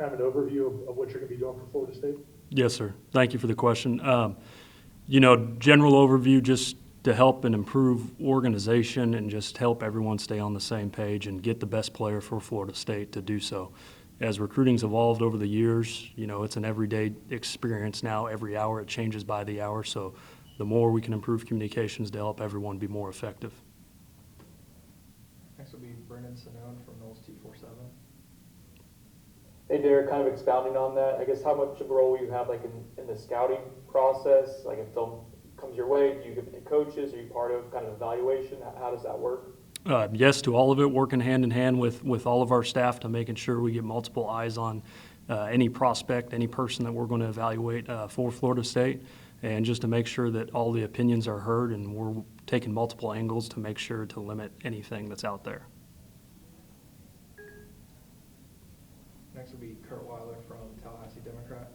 kind of an overview of what you're going to be doing for Florida State? Yes, sir. Thank you for the question. General overview, just to help and improve organization and just help everyone stay on the same page and get the best player for Florida State to do so. As recruiting's evolved over the years, it's an everyday experience now. Every hour it changes by the hour, so the more we can improve communications to help everyone be more effective. Next will be Brendan Sinone from Knowles 247. Hey, Darrick, kind of expounding on that, I guess how much of a role will you have in the scouting process? Like if film comes your way, do you give it to coaches? Are you part of kind of evaluation? How does that work? Yes to all of it, working hand in hand with all of our staff to making sure we get multiple eyes on any prospect, any person that we're going to evaluate for Florida State, and just to make sure that all the opinions are heard and we're taking multiple angles to make sure to limit anything that's out there. Next will be Kurt Weiler from Tallahassee Democrat.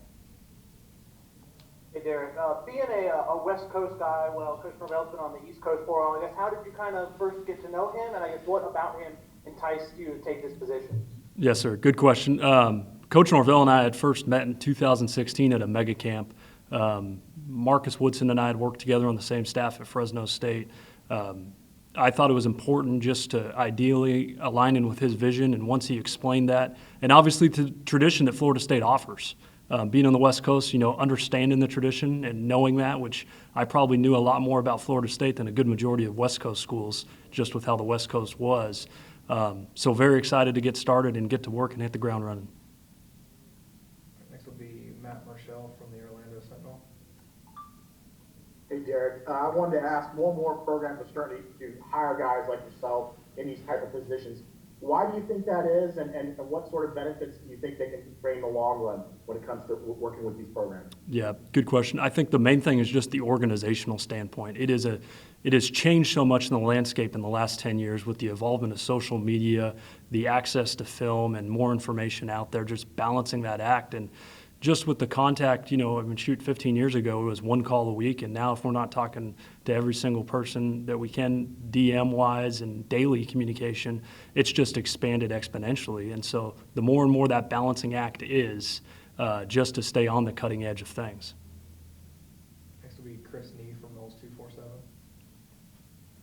Hey, Darrick. Being a West Coast guy, well, Chris Norville's been on the East Coast for a while. I guess how did you kind of first get to know him, and I guess what about him enticed you to take this position? Yes, sir. Good question. Coach Norville and I had first met in 2016 at a mega camp. Marcus Woodson and I had worked together on the same staff at Fresno State. I thought it was important just to ideally align in with his vision, and once he explained that, and obviously the tradition that Florida State offers. Being on the West Coast, understanding the tradition and knowing that, which I probably knew a lot more about Florida State than a good majority of West Coast schools, just with how the West Coast was. So very excited to get started and get to work and hit the ground running. Next will be Matt Marshall from the Orlando Sentinel. Hey, Darrick. I wanted to ask, more and more programs are starting to hire guys like yourself in these type of positions. Why do you think that is, and what sort of benefits do you think they can bring in the long run when it comes to working with these programs? Yeah, good question. I think the main thing is just the organizational standpoint. It has changed so much in the landscape in the last 10 years with the evolvement of social media, the access to film, and more information out there, just balancing that act. And just with the contact, 15 years ago, it was one call a week, and now if we're not talking to every single person that we can DM-wise and daily communication, it's just expanded exponentially. And so the more and more that balancing act is, just to stay on the cutting edge of things. Next will be Chris Nee from Knowles 247.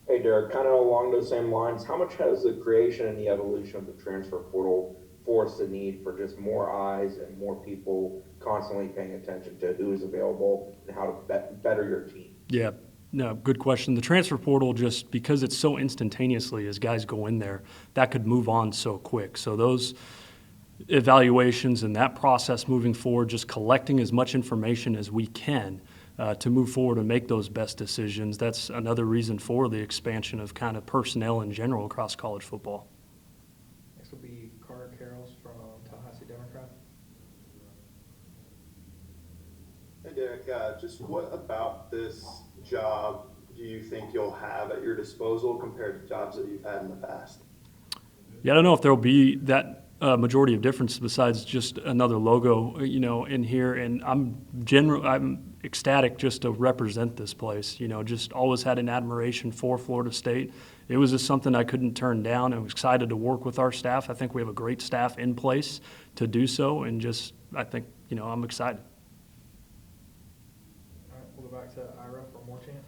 Hey, Darrick, kind of along those same lines, how much has the creation and the evolution of the transfer portal forced the need for just more eyes and more people constantly paying attention to who is available and how to better your team? Yeah, no, good question. The transfer portal, just because it's so instantaneously as guys go in there, that could move on so quick. So those evaluations and that process moving forward, just collecting as much information as we can to move forward and make those best decisions, that's another reason for the expansion of kind of personnel in general across college football. Next will be Carter Carrolls from Tallahassee Democrat. Hey, Darrick, just what about this job do you think you'll have at your disposal compared to jobs that you've had in the past? Yeah, I don't know if there'll be that majority of difference besides just another logo, in here. And I'm ecstatic just to represent this place. Just always had an admiration for Florida State. It was just something I couldn't turn down. I was excited to work with our staff. I think we have a great staff in place to do so, and I think, I'm excited. All right, we'll go back to Ira for Morchant.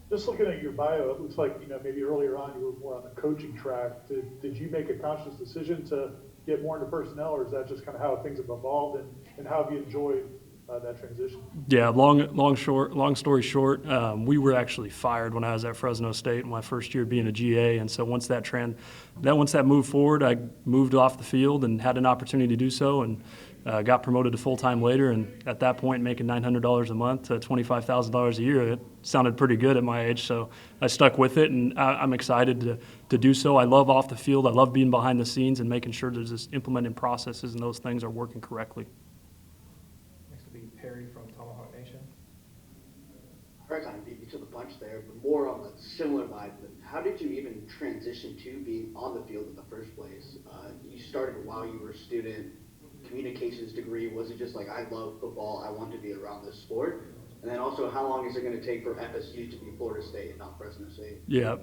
Just looking at your bio, it looks like, maybe earlier on you were more on the coaching track. Did you make a conscious decision to get more into personnel, or is that just kind of how things have evolved, and how have you enjoyed that transition? Yeah, long story short, we were actually fired when I was at Fresno State in my first year being a GA, and so once that moved forward, I moved off the field and had an opportunity to do so, and got promoted to full-time later, and at that point making $900 a month to $25,000 a year, it sounded pretty good at my age, so I stuck with it, and I'm excited to do so. I love off the field. I love being behind the scenes and making sure there's just implementing processes and those things are working correctly. Next will be Perry from Tomahawk Nation. First time beat me to the punch there, but more on the similar line. But how did you even transition to being on the field in the first place? You started while you were a student. Communications degree, was it just like, I love football, I want to be around this sport? And then also, how long is it going to take for FSU to be Florida State and not Fresno State? Yeah,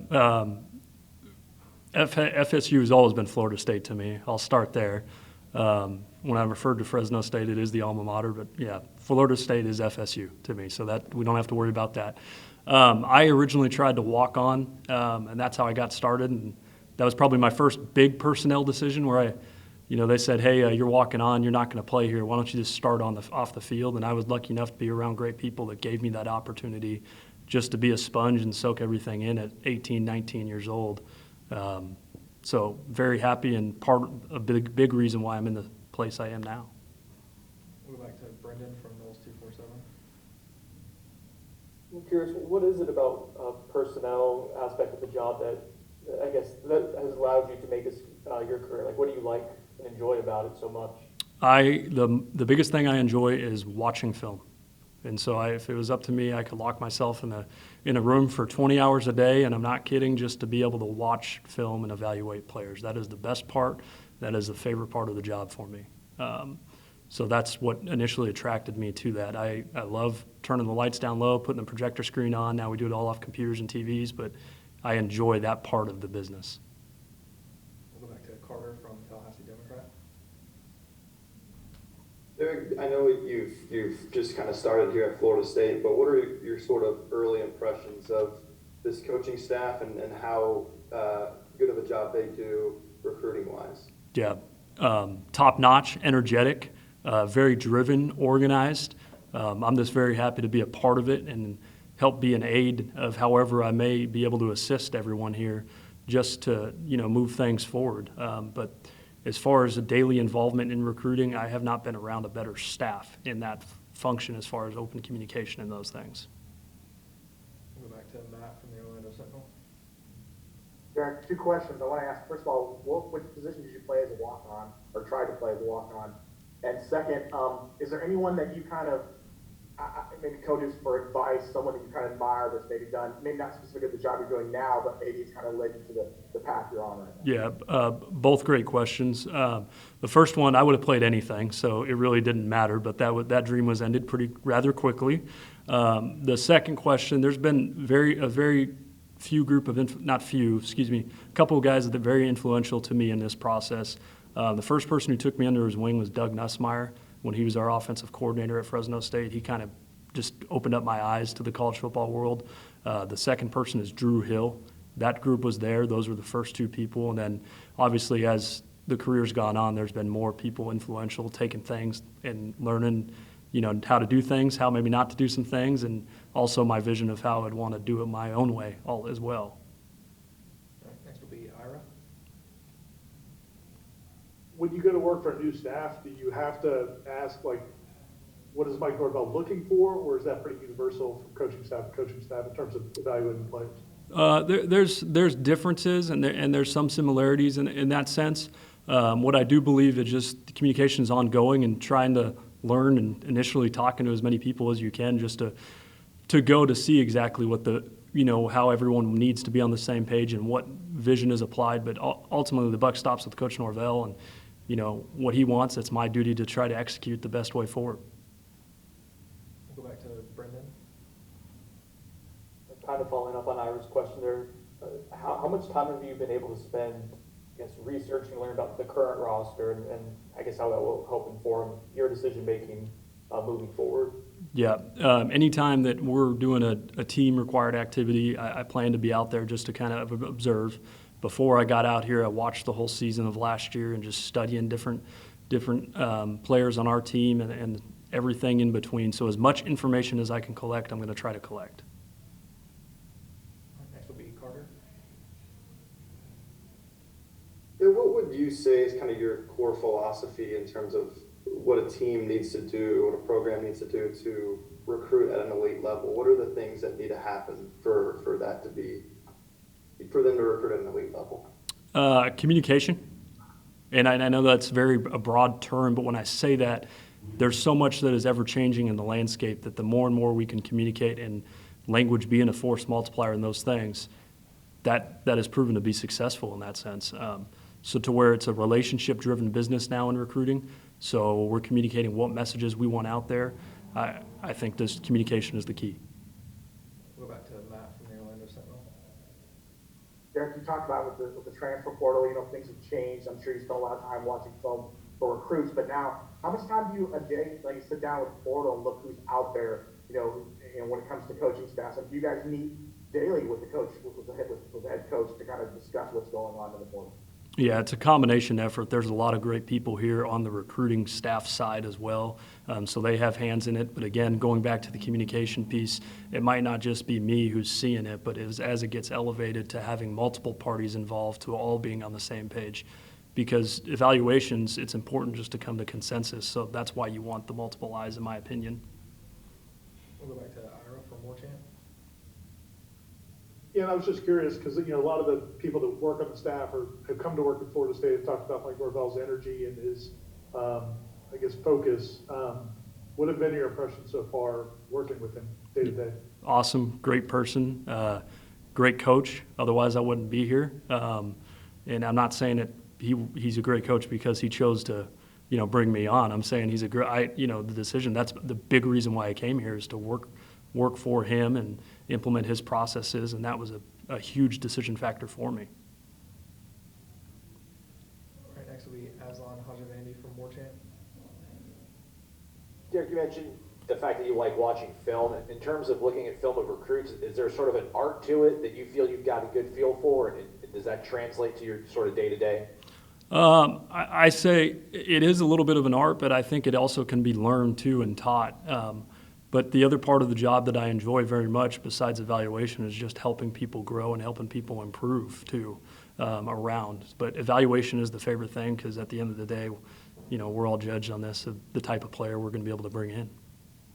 FSU has always been Florida State to me. I'll start there. When I referred to Fresno State, it is the alma mater, but yeah, Florida State is FSU to me, so that we don't have to worry about that. I originally tried to walk on, and that's how I got started, and that was probably my first big personnel decision where they said, hey, you're walking on, you're not going to play here. Why don't you just start off the field? And I was lucky enough to be around great people that gave me that opportunity just to be a sponge and soak everything in at 18, 19 years old. So very happy and a big reason why I'm in the place I am now. We'll go back to Brendan from Mills 247. I'm curious, what is it about personnel aspect of the job that I guess that has allowed you to make this your career? Like, what do you like and enjoy about it so much? The biggest thing I enjoy is watching film. And so if it was up to me, I could lock myself in a room for 20 hours a day, and I'm not kidding, just to be able to watch film and evaluate players. That is the best part. That is the favorite part of the job for me. So that's what initially attracted me to that. I love turning the lights down low, putting the projector screen on. Now we do it all off computers and TVs, but I enjoy that part of the business. We'll go back to Carter from Tallahassee Democrat. Derek, I know you've just kind of started here at Florida State, but what are your sort of early impressions of this coaching staff and how good of a job they do recruiting-wise? Yeah, top-notch, energetic, very driven, organized. I'm just very happy to be a part of it and help be an aid of however I may be able to assist everyone here just to, move things forward. But as far as a daily involvement in recruiting, I have not been around a better staff in that function as far as open communication and those things. We'll go back to Matt from the Orlando Sentinel. Derek, 2 questions. I want to ask, first of all, which position did you play as a walk-on or tried to play as a walk-on? And second, is there anyone that you kind of, maybe coaches for advice, someone that you kind of admire that's maybe done, maybe not specifically the job you're doing now, but maybe it's kind of led you to the path you're on right now? Yeah, both great questions. The first one, I would have played anything, so it really didn't matter, but that dream was ended rather quickly. The second question, there's been a very few group of, a couple of guys that are very influential to me in this process. The first person who took me under his wing was Doug Nussmeier when he was our offensive coordinator at Fresno State. He kind of just opened up my eyes to the college football world. The second person is Drew Hill. That group was there. Those were the first 2 people. And then obviously as the career's gone on, there's been more people influential taking things and learning, how to do things, how maybe not to do some things, and also my vision of how I'd want to do it my own way as well. All right, next will be Ira. When you go to work for a new staff, do you have to ask, like, what is Mike Norville looking for, or is that pretty universal from coaching staff to coaching staff in terms of evaluating players? There's differences and there's some similarities in that sense. What I do believe is just communication is ongoing and trying to learn and initially talking to as many people as you can just to go to see exactly what how everyone needs to be on the same page and what vision is applied. But ultimately the buck stops with Coach Norville and what he wants. It's my duty to try to execute the best way forward. We'll go back to Brendan. Kind of following up on Ira's question there, how much time have you been able to spend, researching and learning about the current roster and I guess how that will help inform your decision-making moving forward? Yeah, anytime that we're doing a team-required activity, I plan to be out there just to kind of observe. Before I got out here, I watched the whole season of last year and just studying different players on our team and everything in between. So as much information as I can collect, I'm going to try to collect. Next will be Carter. Yeah, what would you say is kind of your core philosophy in terms of what a team needs to do, what a program needs to do to recruit at an elite level? What are the things that need to happen for them to recruit at an elite level? Communication. And I know that's a broad term, but when I say that, there's so much that is ever changing in the landscape that the more and more we can communicate and language being a force multiplier in those things, that has proven to be successful in that sense. So to where it's a relationship-driven business now in recruiting, so we're communicating what messages we want out there. I think this communication is the key. We'll go back to Matt from the Orlando Sentinel. Derek, you talked about with the transfer portal, things have changed. I'm sure you spent a lot of time watching film for recruits, but now, how much time do you a day, like, sit down with the portal and look who's out there, when it comes to coaching staff? And do you guys meet daily with the coach, with the head coach to kind of discuss what's going on in the portal? Yeah, it's a combination effort. There's a lot of great people here on the recruiting staff side as well, so they have hands in it. But again, going back to the communication piece, it might not just be me who's seeing it, but as it gets elevated to having multiple parties involved to all being on the same page. Because evaluations, it's important just to come to consensus, so that's why you want the multiple eyes, in my opinion. We'll go back to Ira for more chance. Yeah, and I was just curious because a lot of the people that work on the staff have come to work at Florida State and talked about like Norvell's energy and his, I guess, focus. What have been your impressions so far working with him day to day? Awesome, great person, great coach. Otherwise, I wouldn't be here. And I'm not saying that he's a great coach because he chose to, bring me on. I'm saying he's a great. The decision. That's the big reason why I came here is to work for him and implement his processes, and that was a huge decision factor for me. All right, next will be Aslan Hajavandi from More Chant. Derek, you mentioned the fact that you like watching film. In terms of looking at film of recruits, is there sort of an art to it that you feel you've got a good feel for, and does that translate to your sort of day-to-day? I say it is a little bit of an art, but I think it also can be learned too and taught. But the other part of the job that I enjoy very much, besides evaluation, is just helping people grow and helping people improve too around. But evaluation is the favorite thing because at the end of the day, we're all judged on this, of the type of player we're going to be able to bring in.